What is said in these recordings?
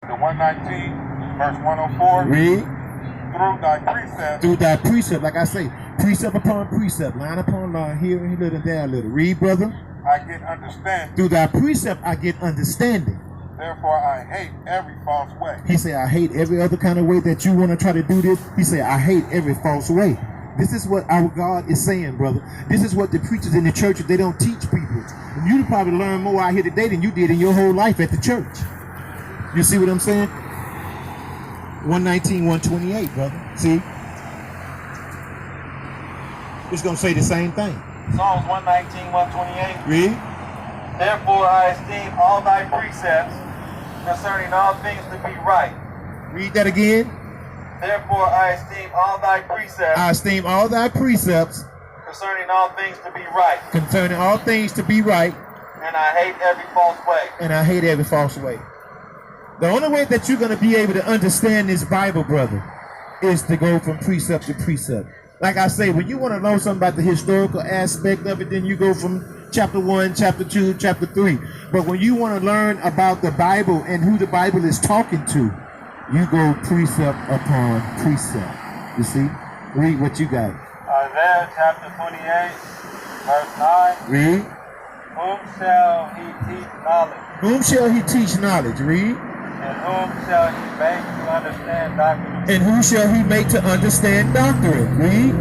The 119, verse 104. Read. Through thy precept, like I say, precept upon precept, line upon line, here and little, there a little. Read, brother. I get understanding. Through thy precept, I get understanding. Therefore, I hate every false way. He said, I hate every other kind of way that you want to try to do this. He said, I hate every false way. This is what our God is saying, brother. This is what the preachers in the churches, they don't teach people. And you probably learn more out here today than you did in your whole life at the church. You see what I'm saying? 119, 128, brother. See? It's going to say the same thing. Psalms 119, 128. Read. Therefore I esteem all thy precepts concerning all things to be right. Read that again. Therefore I esteem all thy precepts. I esteem all thy precepts. Concerning all things to be right. Concerning all things to be right. And I hate every false way. And I hate every false way. The only way that you're going to be able to understand this Bible, brother, is to go from precept to precept. Like I say, when you want to know something about the historical aspect of it, then you go from chapter 1, chapter 2, chapter 3. But when you want to learn about the Bible and who the Bible is talking to, you go precept upon precept. You see? Read what you got. Isaiah chapter 28, verse 9. Read. Whom shall he teach knowledge? Whom shall he teach knowledge? Read. And whom shall he make to understand doctrine? And who shall he make to understand doctrine? Read.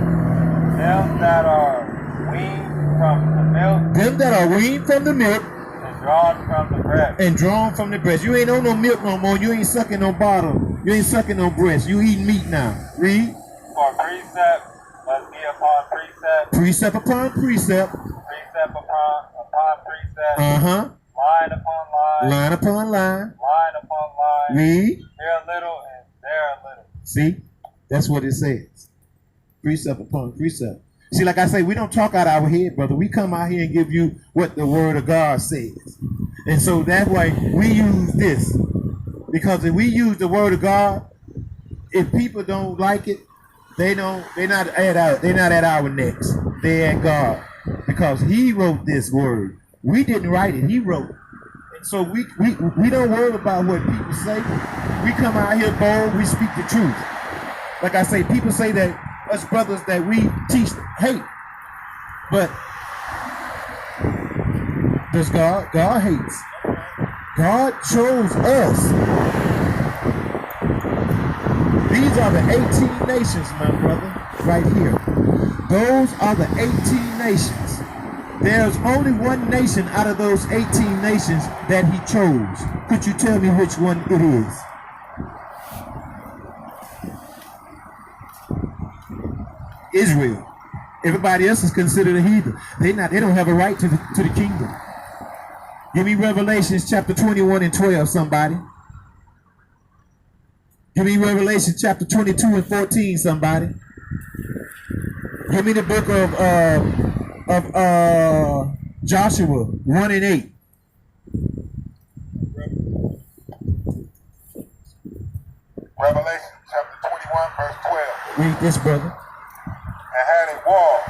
Them that are weaned from the milk. Them that are weaned from the milk. And drawn from the breast. And drawn from the breast. You ain't on no milk no more. You ain't sucking no bottle. You ain't sucking no breast. You eating meat now. Read. For precept must be upon precept. Precept upon precept. Precept upon precept. Uh-huh. Line upon line. Line upon line. Line upon line. Read. Here a little and there a little. See? That's what it says. Precept upon precept. See, like I say, we don't talk out our head, brother. We come out here and give you what the word of God says. And so that way we use this. Because if we use the word of God, if people don't like it, they're not at our necks. They're at God. Because he wrote this word. We didn't write it, he wrote it. And so we don't worry about what people say. We come out here bold, we speak the truth. Like I say, people say that us brothers that we teach hate. But does God hates. God chose us. These are the 18 nations, my brother, right here. Those are the 18 nations. There's only one nation out of those 18 nations that he chose. Could you tell me which one it is? Israel. Everybody else is considered a heathen. They don't have a right to the kingdom. Give me Revelations chapter 21 and 12, somebody. Give me Revelation chapter 22 and 14, somebody. Give me the book of Joshua 1 and 8. Revelation chapter 21, verse 12. Read this, brother. And had a wall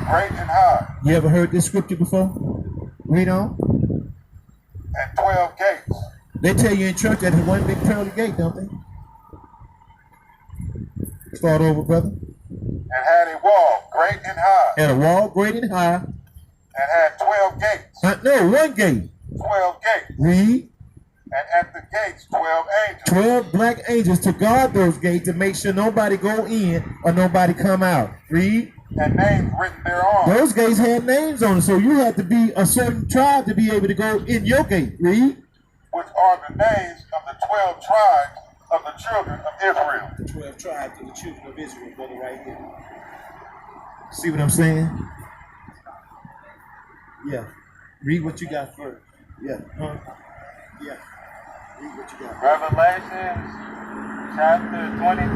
great and high. You ever heard this scripture before? Read on. And 12 gates. They tell you in church that there's one big pearly gate, don't they? Start over, brother. And had a wall great and high. And a wall great and high. And had 12 gates. No, one gate. 12 gates. Read. And at the gates 12 angels. 12 black angels to guard those gates to make sure nobody go in or nobody come out. Read. And names written thereon. Those gates had names on it, so you had to be a certain tribe to be able to go in your gate. Read. Which are the names of the 12 tribes of the children of Israel. The 12 tribes of the children of Israel, brother, right here. See what I'm saying? Yeah. Read what you got first. Yeah. Yeah. Read what you got. Revelation chapter 22,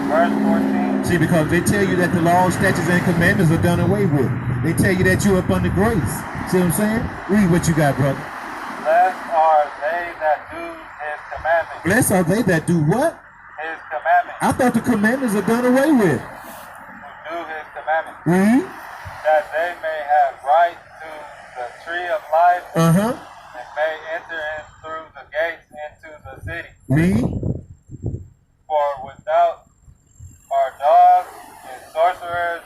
verse 14. See, because they tell you that the laws, statutes, and commandments are done away with. They tell you that you're up under grace. See what I'm saying? Read what you got, brother. Blessed are they that do his commandments. Blessed are they that do what? His commandments. I thought the commandments are done away with. Who do his commandments. Read. That they may have right to the tree of life. Uh-huh. And may enter in through the gates into the city. Read. For without are dogs and sorcerers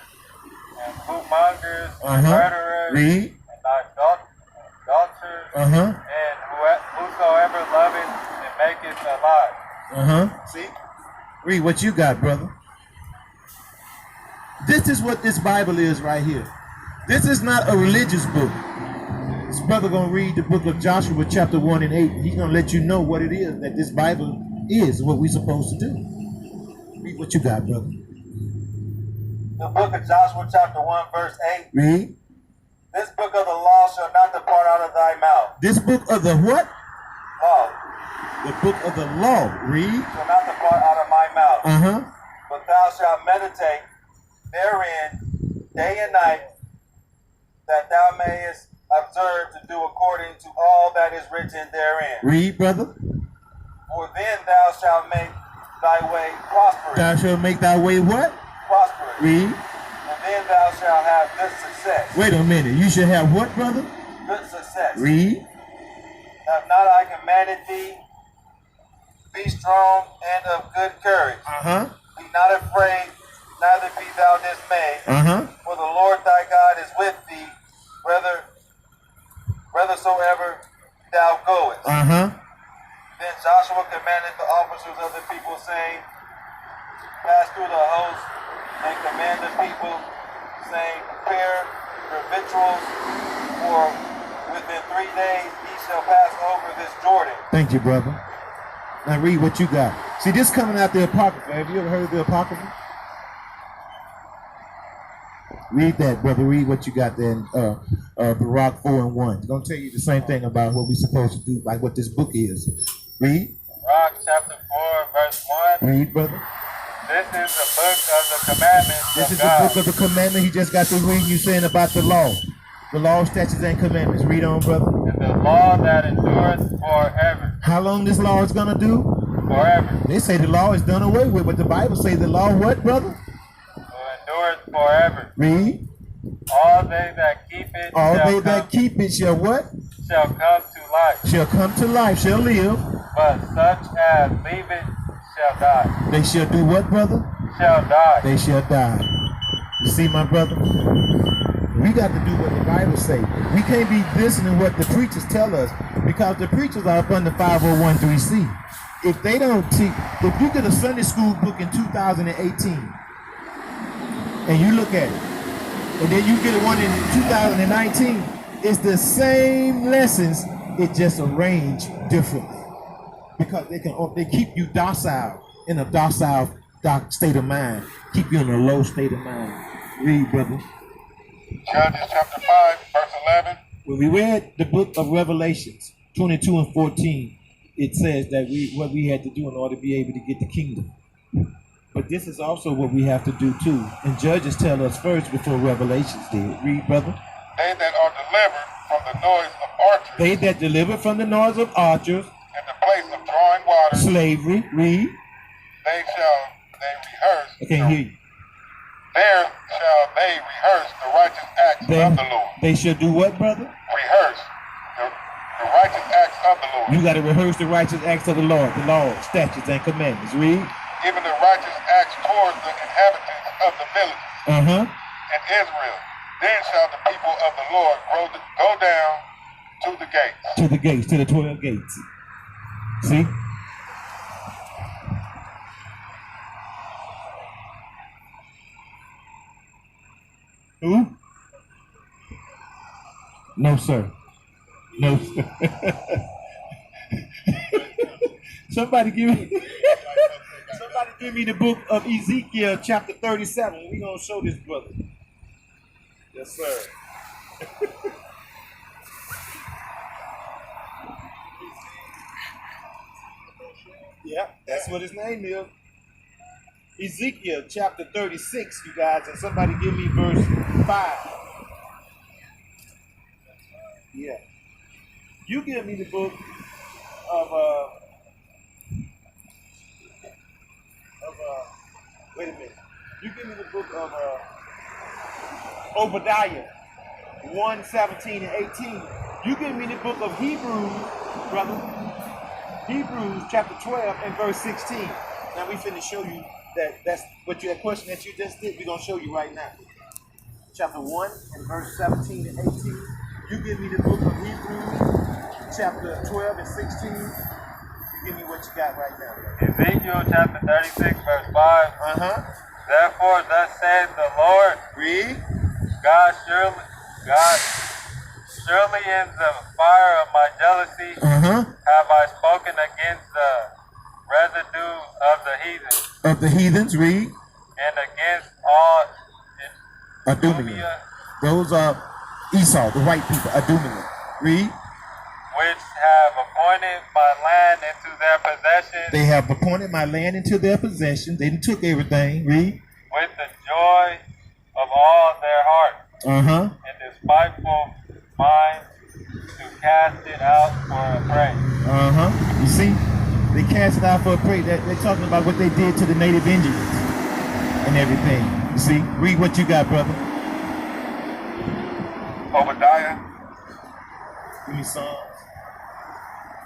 and bootmongers and murderers Read. and adulterers and whosoever loveth and maketh a lie. See? Read what you got, brother. This is what this Bible is right here. This is not a religious book. This brother gonna read the book of Joshua chapter 1 and 8. He's gonna let you know what it is that this Bible is, what we're supposed to do. Read what you got, brother. The book of Joshua chapter 1 verse 8. Read. This book of the law shall not depart out of thy mouth. This book of the what? Law. The book of the law. Read. Shall not depart out of my mouth. But thou shalt meditate therein day and night, that thou mayest observe to do according to all that is written therein. Read, brother. For then thou shalt make thy way prosperous. Thou shalt make thy way what? Prosperous. Read. And then thou shalt have good success. Wait a minute. You should have what, brother? Good success. Read. Have not I commanded thee? Be strong and of good courage. Be not afraid, neither be thou dismayed. For the Lord thy God is with thee, whithersoever thou goest. Then Joshua commanded the officers of the people, saying, pass through the host and command the people, saying, prepare your victuals, for within 3 days ye shall pass over this Jordan. Thank you, brother. Now read what you got. See, this coming out the Apocrypha. Have you ever heard of the Apocrypha? Read that, brother. Read what you got there in Barak 4 and 1. It's going to tell you the same thing about what we're supposed to do, like what this book is. Read. Barak chapter 4, verse 1. Read, brother. This is the book of the commandments This of is God. the book of the commandment. He just got to read you saying about the law. The law, statutes, and commandments. Read on, brother. And the law that endureth forever. How long this law is going to do? Forever. They say the law is done away with, but the Bible say the law what, brother? Will endureth forever. Read. All they that keep it All they that keep it shall what? Shall come to life. Shall come to life, shall live. But such as leave it shall die. They shall do what, brother? Shall die. They shall die. You see, my brother? We got to do what the Bible say. We can't be listening to what the preachers tell us, because the preachers are up under 501(c)(3). If they don't teach, if you get a Sunday school book in 2018 and you look at it, and then you get one in 2019, it's the same lessons, it just arranged differently, because they keep you docile, in a docile state of mind, keep you in a low state of mind. Read, brother. Judges chapter 5, verse 11. When we read the book of Revelations 22 and 14, it says that what we had to do in order to be able to get the kingdom. But this is also what we have to do too. And Judges tell us first before Revelations did. Read, brother. They that are delivered from the noise of archers. They that delivered from the noise of archers. In the place of drawing water. Slavery. Read. They rehearse. I can't hear you. There shall they rehearse the righteous acts of the Lord. They shall do what, brother? Rehearse the righteous acts of the Lord. You got to rehearse the righteous acts of the Lord, the law, statutes, and commandments. Read. Even the righteous acts towards the inhabitants of the villages in Israel. Then shall the people of the Lord go down to the gates. To the gates, to the 12 gates. See? Who? No, sir. No, sir. Somebody give me the book of Ezekiel chapter 37. We're going to show this brother. Yes, sir. Yeah, that's what his name is. Ezekiel chapter 36, you guys, and somebody give me verse 5. Yeah. You give me the book of wait a minute. You give me the book of Obadiah 1:17 and 18. You give me the book of Hebrews, brother. Hebrews chapter 12 and verse 16. Now we finna show you that's what that question that you just did. We're gonna show you right now. Chapter 1 and verse 17 and 18. You give me the book of Hebrews, chapter 12 and 16. You give me what you got right now. Ezekiel chapter 36, verse 5. Therefore, thus says the Lord, Read. God surely in the fire of my jealousy have I spoken against the residue of the heathen. Of the heathens, read. And against all Adumian. Those are Esau, the white people, Adumian. Read. Which have appointed my land into their possession. They have appointed my land into their possession. They took everything. Read. With the joy of all their heart. And despiteful minds to cast it out for a prey. You see? They cast it out for a prey. They're talking about what they did to the native Indians and everything. You see? Read what you got, brother. Obadiah. Give me Psalms.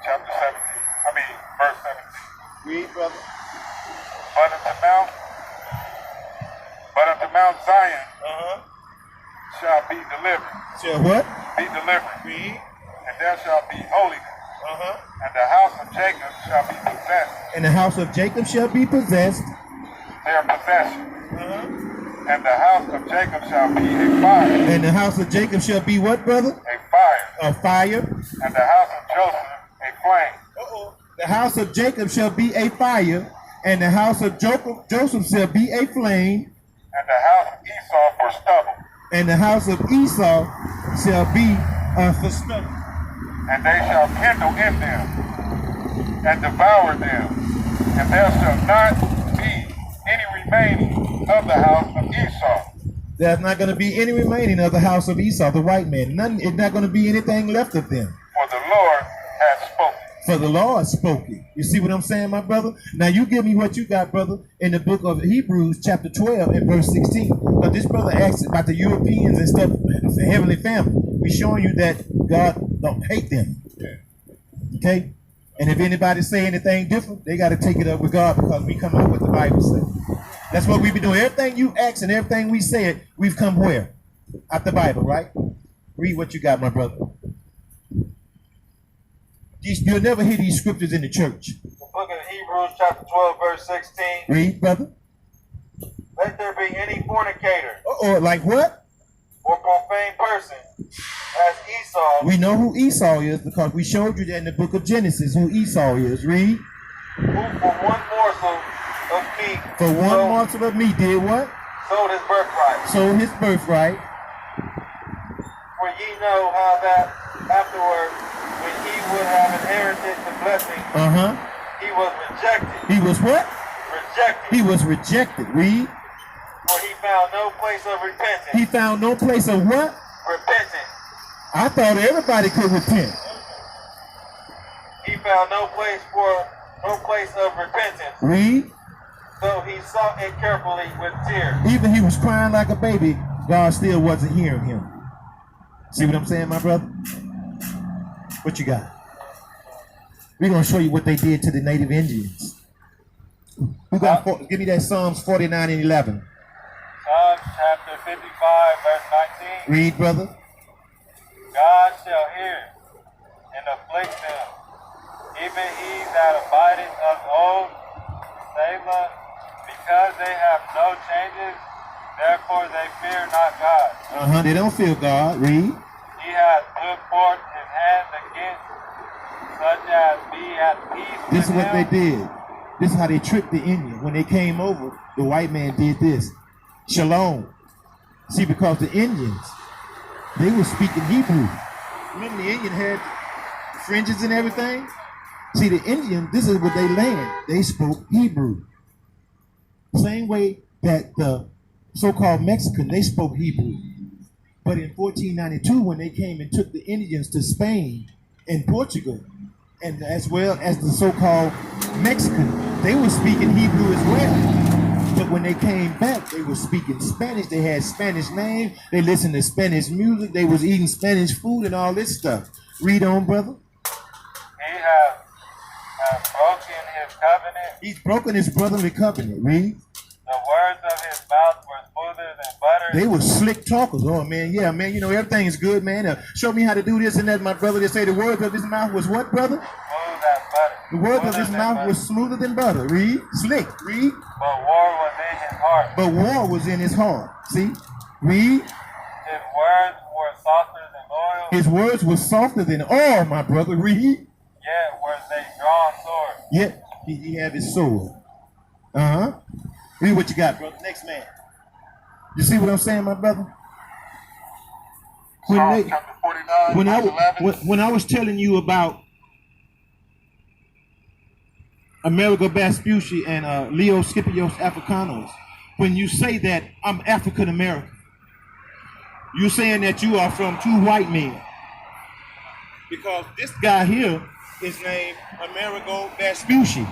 Chapter 17. Verse 17. Read, brother. But unto Mount Zion shall be delivered. Shall what? Be delivered. Read. And there shall be holiness. And the house of Jacob shall be possessed. And the house of Jacob shall be possessed. Their possession. And the house of Jacob shall be a fire. And the house of Jacob shall be what, brother? A fire. A fire. And the house of Joseph a flame. The house of Jacob shall be a fire, and the house of Joseph shall be a flame. And the house of Esau for stubble. And the house of Esau shall be for stubble. And they shall kindle in them, and devour them. And there shall not be any remaining of the house of Esau. There's not going to be any remaining of the house of Esau, the white man. None. It's not going to be anything left of them. For the Lord hath spoken. For the Lord spoke it. You see what I'm saying, my brother? Now you give me what you got, brother, in the book of Hebrews, chapter 12 and verse 16. But this brother asked about the Europeans and stuff, the heavenly family. We're showing you that God don't hate them. Okay? And if anybody say anything different, they got to take it up with God, because we come up with the Bible says. That's what we be doing. Everything you ask and everything we said, we've come where? Out the Bible, right? Read what you got, my brother. You'll never hear these scriptures in the church. The book of Hebrews chapter 12 verse 16. Read, brother. Let there be any fornicator. Or like what? Or profane person as Esau. We know who Esau is because we showed you that in the book of Genesis who Esau is. Read. Who for one morsel of meat. For one morsel of meat did what? Sold his birthright. Sold his birthright. For ye know how that afterward, when he would have inherited the blessing, he was rejected. He was what? Rejected. He was rejected. Read. For he found no place of repentance. He found no place of what? Repentance. I thought everybody could repent. He found no place of repentance. Read. So he sought it carefully with tears. Even he was crying like a baby, God still wasn't hearing him. See what I'm saying, my brother? What you got? We're going to show you what they did to the native Indians. Who got give me that Psalms 49 and 11. Psalms chapter 55, verse 19. Read, brother. God shall hear and afflict them, even he that abideth of old, Selah, because they have no changes, therefore they fear not God. They don't fear God. Read. He hath put forth his hand against such as be at peace. This is what they did. This is how they tricked the Indian. When they came over, the white man did this. Shalom. See, because the Indians, they were speaking Hebrew. Remember the Indian had fringes and everything? See, the Indian, this is what they learned. They spoke Hebrew. Same way that the so-called Mexican, they spoke Hebrew. But in 1492, when they came and took the Indians to Spain and Portugal, and as well as the so-called Mexican, they were speaking Hebrew as well. But when they came back, they were speaking Spanish. They had Spanish names. They listened to Spanish music. They was eating Spanish food and all this stuff. Read on, brother. He hath covenant. He's broken his brotherly covenant. Read. The words of his mouth were smoother than butter. They were slick talkers. Oh, man. Yeah, man. You know, everything is good, man. Show me how to do this and that, my brother. They say the words of his mouth was what, brother? Smooth as butter. The words of his mouth was smoother than butter. Read. Slick. Read. But war was in his heart. But war was in his heart. See? Read. His words were softer than oil. His words were softer than oil, my brother. Read. Yet were they drawn swords. Yet he had his sword. Uh-huh. Read what you got, brother. Next man. You see what I'm saying, my brother? Psalms chapter 49, when I was telling you about Amerigo Vespucci and Leo Scipios Africanos, when you say that I'm African American, you're saying that you are from two white men. Because this guy here is named Amerigo Vespucci.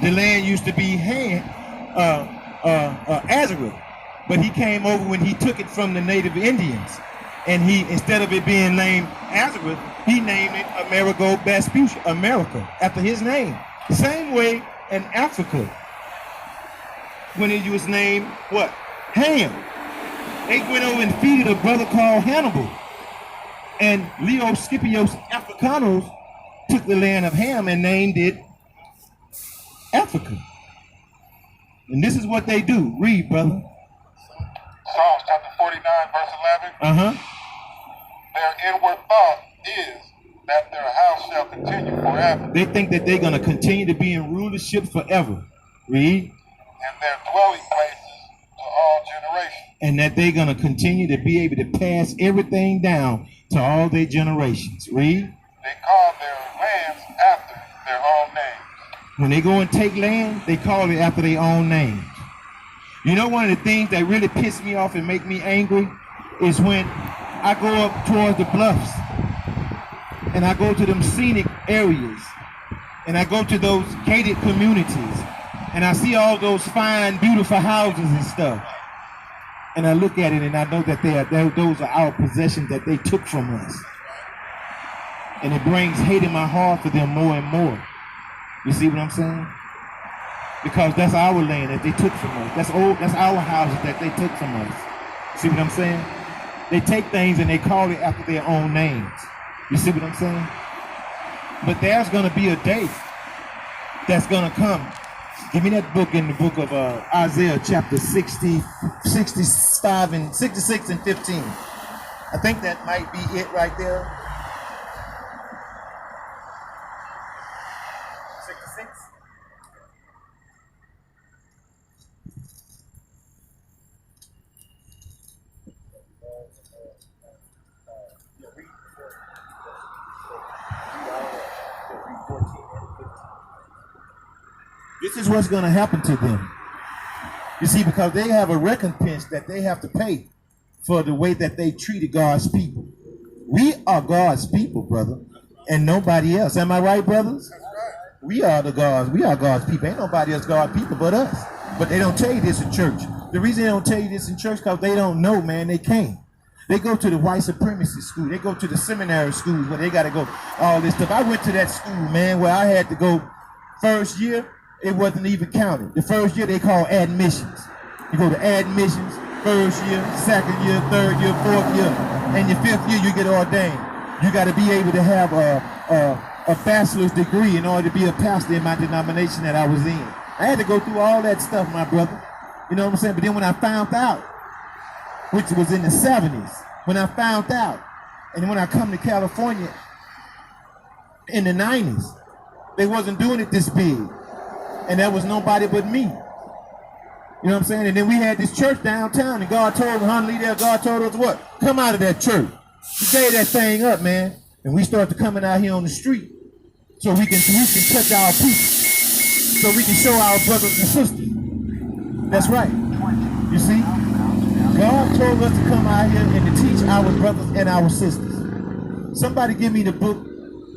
The land used to be Azareth, but he came over when he took it from the native Indians. And he, instead of it being named Azareth, he named it Amerigo Vespucci, America, after his name. Same way in Africa, when it was named what? Ham. They went over and defeated a brother called Hannibal. And Leo Scipios Africanos took the land of Ham and named it Africa. And this is what they do. Read, brother. Psalms chapter 49, verse 11. Uh-huh. Their inward thought is that their house shall continue forever. They think that they're going to continue to be in rulership forever. Read. And their dwelling places to all generations. And that they're going to continue to be able to pass everything down to all their generations. Read. They call their lands after their own names. When they go and take land, they call it after their own names. You know, one of the things that really piss me off and make me angry is when I go up towards the bluffs and I go to them scenic areas and I go to those gated communities and I see all those fine, beautiful houses and stuff. And I look at it and I know that those are our possessions that they took from us. And it brings hate in my heart for them more and more. You see what I'm saying? Because that's our land that they took from us. That's our houses that they took from us. See what I'm saying? They take things and they call it after their own names. You see what I'm saying? But there's going to be a day that's going to come. Give me that book in the book of Isaiah chapter 66 and 15. I think that might be it right there. 66. This is what's going to happen to them. You see, because they have a recompense that they have to pay for the way that they treated God's people. We are God's people, brother, and nobody else. Am I right, brothers? We are God's people. Ain't nobody else God's people but us. But they don't tell you this in church. The reason they don't tell you this in church because they don't know, man. They can't. They go to the white supremacy school. They go to the seminary schools where they got to go all this stuff. I went to that school, man, where I had to go first year. It wasn't even counted. The first year they call admissions. You go to admissions, first year, second year, third year, fourth year, and your fifth year you get ordained. You got to be able to have a bachelor's degree in order to be a pastor in my denomination that I was in. I had to go through all that stuff, my brother. You know what I'm saying? But then when I found out, which was in the 70s, when I found out, and when I come to California in the 90s, they wasn't doing it this big. And that was nobody but me. You know what I'm saying? And then we had this church downtown, and God told Huntley there, God told us what? Come out of that church. He gave that thing up, man. And we started coming out here on the street so we can touch our people. So we can show our brothers and sisters. That's right. You see? God told us to come out here and to teach our brothers and our sisters. Somebody give me the book